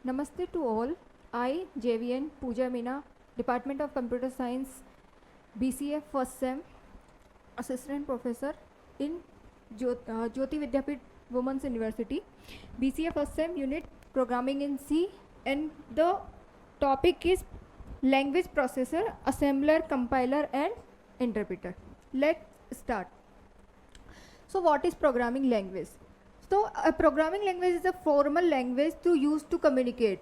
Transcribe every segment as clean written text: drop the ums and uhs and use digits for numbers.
Namaste to all. I, JVN Pooja Meena, Department of Computer Science, BCA First Sem, Assistant Professor in Jyoti Vidyapeeth Women's University, BCA First Sem Unit Programming in C, and the topic is Language Processor, Assembler, Compiler and Interpreter. Let's start. So what is programming language? So a programming language is a formal language to use to communicate,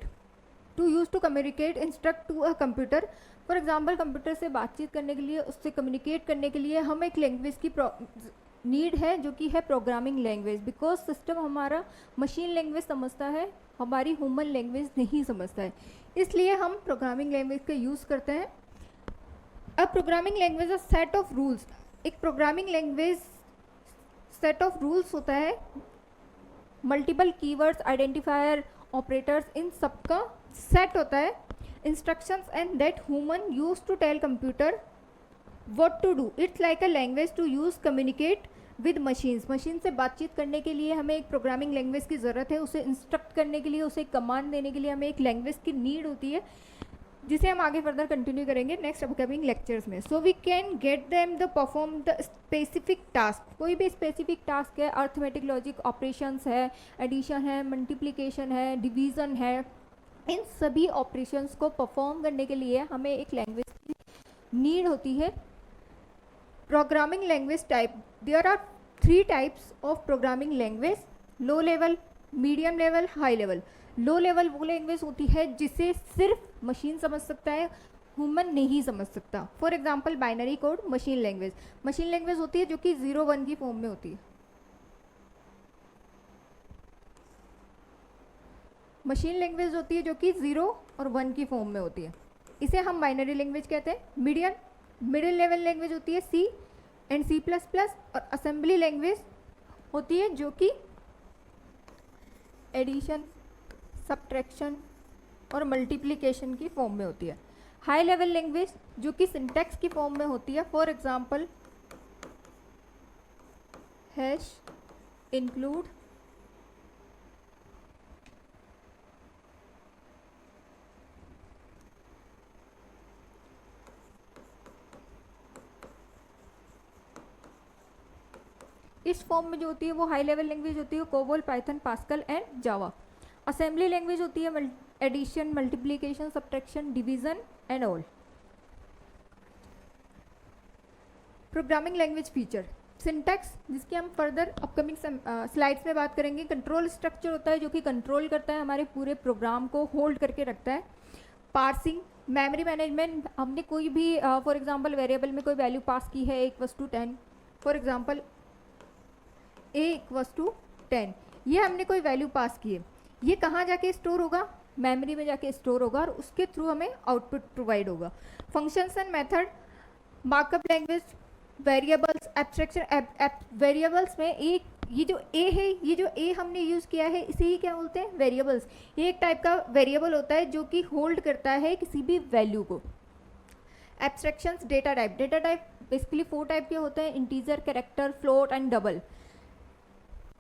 instruct to a computer. For example computer से बातचीत करने के लिए, उससे communicate करने के लिए हमें एक लैंग्वेज की नीड है जो कि है प्रोग्रामिंग लैंग्वेज, बिकॉज सिस्टम हमारा मशीन लैंग्वेज समझता है, हमारी ह्यूमन लैंग्वेज नहीं समझता है, इसलिए हम प्रोग्रामिंग लैंग्वेज का यूज़ करते हैं. A programming language a set of rules. एक programming language set of rules होता है, मल्टीपल कीवर्ड्स, आइडेंटिफायर, ऑपरेटर्स, इन सबका सेट होता है. Instructions and that human use to tell computer what to do. It's like a language to use communicate with machines. Machine से बातचीत करने के लिए हमें एक प्रोग्रामिंग लैंग्वेज की ज़रूरत है, उसे इंस्ट्रक्ट करने के लिए, उसे कमांड देने के लिए हमें एक लैंग्वेज की नीड होती है, जिसे हम आगे फर्दर कंटिन्यू करेंगे नेक्स्ट अपकमिंग लेक्चर्स में. So we can get them the perform the specific task. कोई भी स्पेसिफिक टास्क है, अर्थमेटिक लॉजिक ऑपरेशंस है, एडिशन है, मल्टीप्लिकेशन है, डिवीज़न है, इन सभी ऑपरेशंस को परफॉर्म करने के लिए हमें एक लैंग्वेज की नीड होती है. Programming language type. There are 3 types of programming language: low level, medium level, high level. Low level वो लैंग्वेज होती है जिसे सिर्फ मशीन समझ सकता है, ह्यूमन नहीं समझ सकता. For example binary code machine language. Machine language होती है जो कि 0-1 की फॉर्म में होती है. मशीन लैंग्वेज होती है जो कि 0 और 1 की फॉर्म में होती है, इसे हम बाइनरी लैंग्वेज कहते हैं. मिडिल लेवल लैंग्वेज होती है C एंड C++, और असेंबली लैंग्वेज होती है जो कि एडिशन, सब्ट्रैक्शन और मल्टीप्लिकेशन की फॉर्म में होती है. हाई लेवल लैंग्वेज जो कि सिंटैक्स की फॉर्म में होती है. फॉर एग्जांपल हैश, इंक्लूड, इस फॉर्म में जो होती है वो हाई लेवल लैंग्वेज होती है. COBOL, Python, Pascal and Java. Assembly language होती है addition, multiplication, subtraction, division and all. Programming language feature. Syntax, जिसकी हम फर्दर अपकमिंग स्लाइड्स में बात करेंगे. कंट्रोल स्ट्रक्चर होता है जो कि कंट्रोल करता है हमारे पूरे प्रोग्राम को, होल्ड करके रखता है. Parsing, memory management. हमने कोई भी फॉर एग्जांपल वेरिएबल में कोई वैल्यू पास की है, 1:10. फॉर एग्जांपल A=10, ये हमने कोई वैल्यू पास की है, ये कहाँ जाके स्टोर होगा? मेमोरी में जाके स्टोर होगा और उसके थ्रू हमें आउटपुट प्रोवाइड होगा. Functions and method. Markup language, variables, abstraction. Variables में एक ये जो ए है, ये जो ए हमने यूज़ किया है, इसे ही क्या बोलते हैं? वेरिएबल्स. ये एक टाइप का वेरिएबल होता है जो कि होल्ड करता है किसी भी वैल्यू को. Abstractions. Data type. Data type basically 4 type के होते हैं: integer, character, float and double.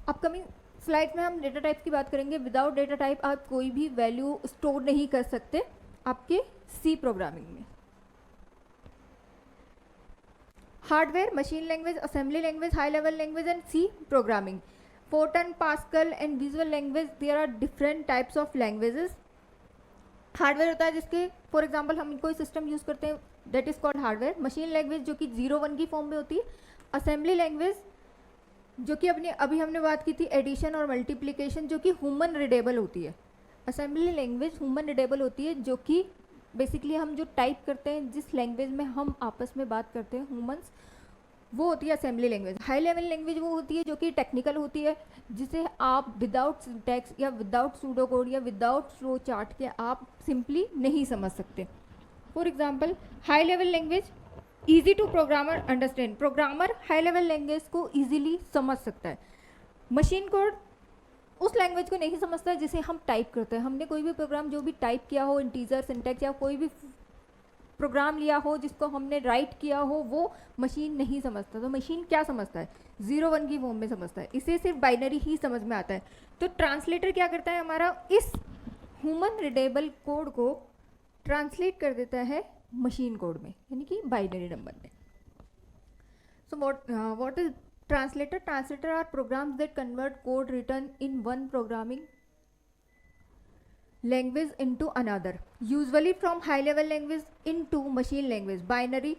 Upcoming slide में हम डेटा टाइप की बात करेंगे. विदाउट डेटा टाइप आप कोई भी वैल्यू स्टोर नहीं कर सकते आपके सी प्रोग्रामिंग में. Hardware, machine language, assembly language, high level language and C programming. Fortran, Pascal and visual language, there are different types of languages. Hardware होता है जिसके फॉर एग्जाम्पल हम कोई सिस्टम यूज़ करते हैं, that is called hardware. Machine language जो कि 0-1 की फॉर्म में होती है. असेंबली लैंग्वेज जो कि अभी हमने बात की थी एडिशन और मल्टीप्लिकेशन, जो कि ह्यूमन रीडेबल होती है. असेंबली लैंग्वेज ह्यूमन रीडेबल होती है, जो कि बेसिकली हम जो टाइप करते हैं, जिस लैंग्वेज में हम आपस में बात करते हैं ह्यूमंस, वो होती है assembly language. High level language वो होती है जो कि टेक्निकल होती है, जिसे आप विदाउट सिंटैक्स या विदाउट सूडो कोड या विदाउट फ्लो चार्ट के आप सिंपली नहीं समझ सकते. For example high level language easy to programmer understand. Programmer high level language को ईजिली समझ सकता है. मशीन कोड उस लैंग्वेज को नहीं समझता है जिसे हम टाइप करते हैं. हमने कोई भी प्रोग्राम जो भी टाइप किया हो, इंटीजर, सिंटैक्स या कोई भी प्रोग्राम लिया हो जिसको हमने राइट किया हो, वो मशीन नहीं समझता. तो मशीन क्या समझता है? 0-1 की फॉर्म में समझता है, इसे सिर्फ बाइनरी ही समझ में आता है. तो ट्रांसलेटर क्या करता है? हमारा इस ह्यूमन रीडेबल कोड को ट्रांसलेट कर देता है मशीन कोड में, यानी कि बाइनरी नंबर में. So what is translator? Translator are programs that convert code written in one programming language into another, usually from high level language into machine language binary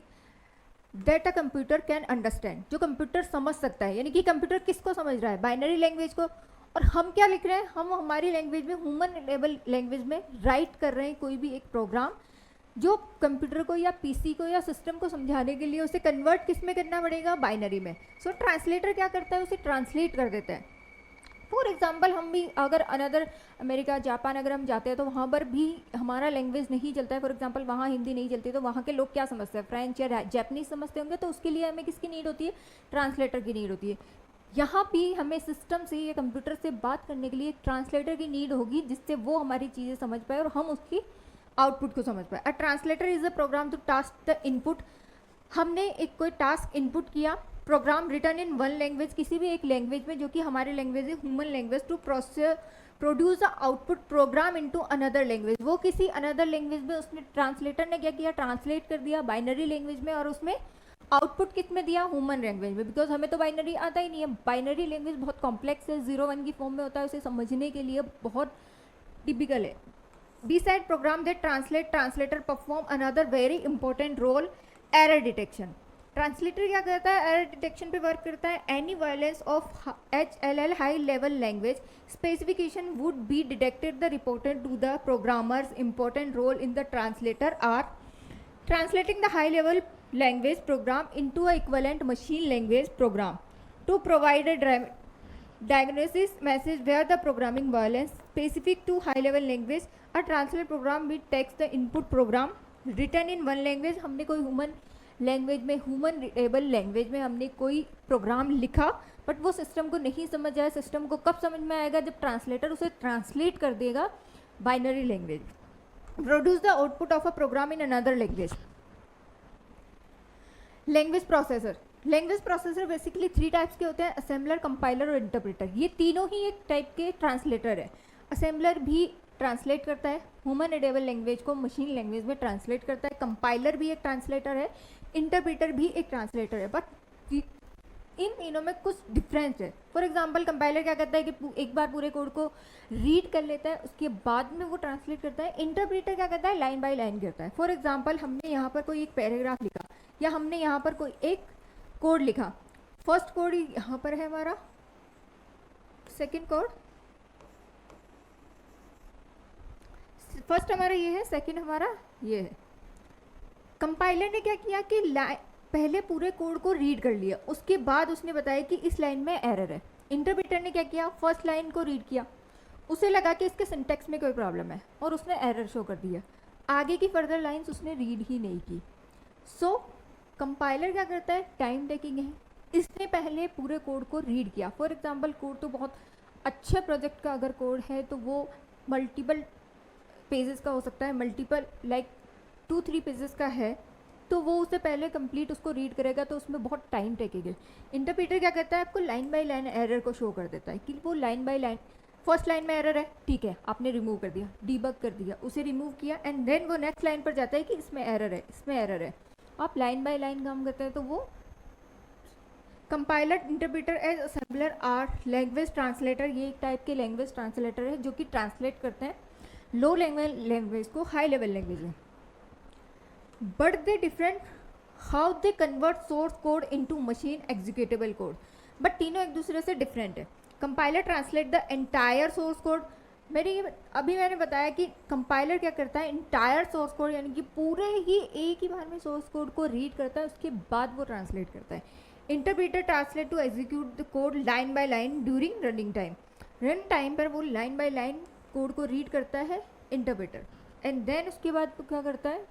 that a computer can understand. जो computer समझ सकता है, यानी कि computer किसको समझ रहा है? बाइनरी लैंग्वेज को. और हम क्या लिख रहे हैं? हम हमारी लैंग्वेज में, ह्यूमन रीडेबल लैंग्वेज में राइट कर रहे हैं कोई भी एक प्रोग्राम जो कंप्यूटर को या पीसी को या सिस्टम को समझाने के लिए उसे कन्वर्ट किस में करना पड़ेगा? बाइनरी में. सो ट्रांसलेटर क्या करता है? उसे ट्रांसलेट कर देता है. फॉर एग्जाम्पल हम भी अगर अनदर अमेरिका, जापान अगर हम जाते हैं तो वहाँ पर भी हमारा लैंग्वेज नहीं चलता है. फॉर एग्जाम्पल वहाँ हिंदी नहीं चलती, तो वहाँ के लोग क्या समझते हैं? फ्रेंच या जैपनीज समझते होंगे. तो उसके लिए हमें किसकी नीड होती है? ट्रांसलेटर की नीड होती है. यहाँ भी हमें सिस्टम से या कंप्यूटर से बात करने के लिए एक ट्रांसलेटर की नीड होगी, जिससे वो हमारी चीज़ें समझ पाए और हम उसकी आउटपुट को समझ पाए. A translator is a program to task the input. हमने एक कोई टास्क इनपुट किया, program return in one language, किसी भी एक लैंग्वेज में जो कि हमारी लैंग्वेज है human language, to produce the output program into another language. वो किसी अनदर लैंग्वेज में उसने, ट्रांसलेटर ने क्या किया? ट्रांसलेट कर दिया बाइनरी लैंग्वेज में, और उसमें आउटपुट किस में दिया? ह्यूमन लैंग्वेज में. बिकॉज हमें तो बाइनरी आता ही नहीं है. बाइनरी लैंग्वेज बहुत कॉम्प्लेक्स है, 0-1 की फॉर्म में होता है, उसे समझने के लिए बहुत टिपिकल है. Beside program that translate, translator perform another very important role, error detection. Translator क्या करता है? एरर डिटेक्शन पे वर्क करता है. Any violence of HLL high level language specification would be detected the reported to the programmers. Important role in the translator are translating the high level language program into a equivalent machine language program to provide a diagnosis message where the programming violence specific to high level language. A translate program with text the input program written in one language. हमने कोई human language में, human readable language में हमने कोई programme लिखा, but वो system को नहीं समझ आया. सिस्टम को कब समझ में आएगा? जब ट्रांसलेटर उसे ट्रांसलेट कर देगा binary language. Produce the output of a program in another language. Language processor. Language processor basically 3 types के होते हैं: असेंबलर, कंपाइलर और इंटरप्रेटर. ये तीनों ही एक टाइप के ट्रांसलेटर है. असेंबलर भी ट्रांसलेट करता है ह्यूमन रीडेबल लैंग्वेज को मशीन लैंग्वेज में ट्रांसलेट करता है. कंपाइलर भी एक ट्रांसलेटर है, इंटरप्रेटर भी एक ट्रांसलेटर है. बट इन तीनों में कुछ डिफरेंस है. फॉर एग्जांपल कंपाइलर क्या करता है कि एक बार पूरे कोड को रीड कर लेता है, उसके बाद में वो ट्रांसलेट करता है. इंटरप्रेटर क्या करता है? लाइन बाय लाइन करता है. फॉर एग्जांपल हमने यहाँ पर कोई एक पैराग्राफ लिखा, या हमने यहाँ पर कोई एक कोड लिखा. फर्स्ट कोड यहाँ पर है हमारा, सेकेंड कोड, फर्स्ट हमारा ये है, सेकेंड हमारा ये है. कंपाइलर ने क्या किया कि पहले पूरे कोड को रीड कर लिया, उसके बाद उसने बताया कि इस लाइन में एरर है. इंटरप्रेटर ने क्या किया? फर्स्ट लाइन को रीड किया, उसे लगा कि इसके सिंटेक्स में कोई प्रॉब्लम है और उसने एरर शो कर दिया. आगे की फर्दर लाइंस उसने रीड ही नहीं की. सो कंपाइलर क्या करता है? टाइम टेकिंग है. इसने पहले पूरे कोड को रीड किया. फॉर एग्जांपल कोड तो बहुत अच्छे प्रोजेक्ट का अगर कोड है तो वो मल्टीपल पेजेस का हो सकता है, मल्टीपल लाइक 2-3 पेजेस का है, तो वो उसे पहले कंप्लीट उसको रीड करेगा, तो उसमें बहुत टाइम टेकेगा. इंटरप्रेटर क्या करता है? आपको लाइन बाय लाइन एरर को शो कर देता है कि वो line by line, first line में एरर है, ठीक है, आपने रिमूव कर दिया, डीबग कर दिया, उसे रिमूव किया, एंड देन वो नेक्स्ट लाइन पर जाता है कि इसमें एरर है, इसमें एरर है. आप लाइन बाय लाइन काम करते हैं. तो वो compiler, interpreter as assembler are language translator. ये एक टाइप के लैंग्वेज ट्रांसलेटर है जो कि ट्रांसलेट करते हैं लो लेवल लैंग्वेज को हाई लेवल लैंग्वेज में. But they different how they convert source code into machine executable code. But तीनों एक दूसरे से डिफरेंट है. Compiler translate the entire source code. अभी मैंने बताया कि कंपाइलर क्या करता है? इंटायर सोर्स कोड यानी कि पूरे ही एक ही बार में सोर्स कोड को रीड करता है, उसके बाद वो ट्रांसलेट करता है. Interpreter translate to execute the code line by line during running time. Run time पर वो लाइन बाय लाइन कोड को रीड करता है इंटरप्रेटर, एंड देन उसके बाद वो क्या करता है?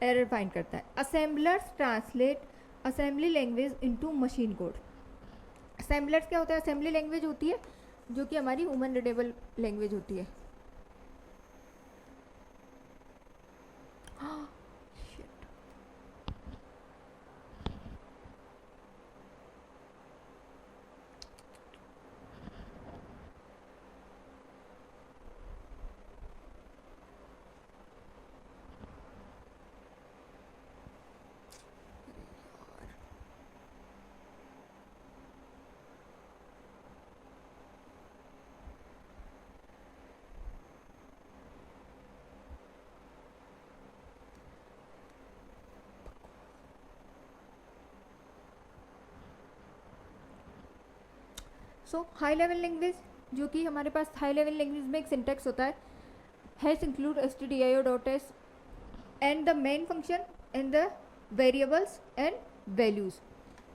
एरर फाइंड करता है. Assemblers translate assembly language into machine code. Assemblers क्या होता है? असेंबली लैंग्वेज होती है जो कि हमारी ह्यूमन रीडेबल लैंग्वेज होती है. सो हाई लेवल लैंग्वेज, जो कि हमारे पास हाई लेवल लैंग्वेज में एक सिंटेक्स होता है, hash include stdio.h and the main function and the variables and values.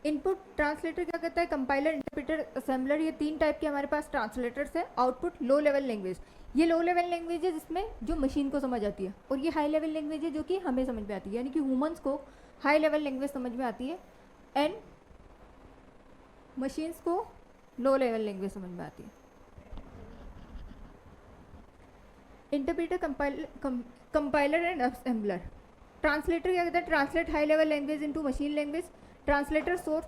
Input translator क्या करता है, कंपाइलर, इंटरप्रेटर, असेंबलर, ये 3 टाइप के हमारे पास ट्रांसलेटर्स है। आउटपुट लो लेवल लैंग्वेज, ये लो लेवल लैंग्वेज है जिसमें जो मशीन को समझ आती है, और ये हाई लेवल लैंग्वेज है जो कि हमें समझ में आती है, यानी कि ह्यूमंस को हाई लेवल लैंग्वेज समझ में आती है एंड मशीन्स को लो लेवल लैंग्वेज समझ में आती है। Interpreter, compiler and assembler. Translator क्या करता है, translate high level language into machine language. Translator source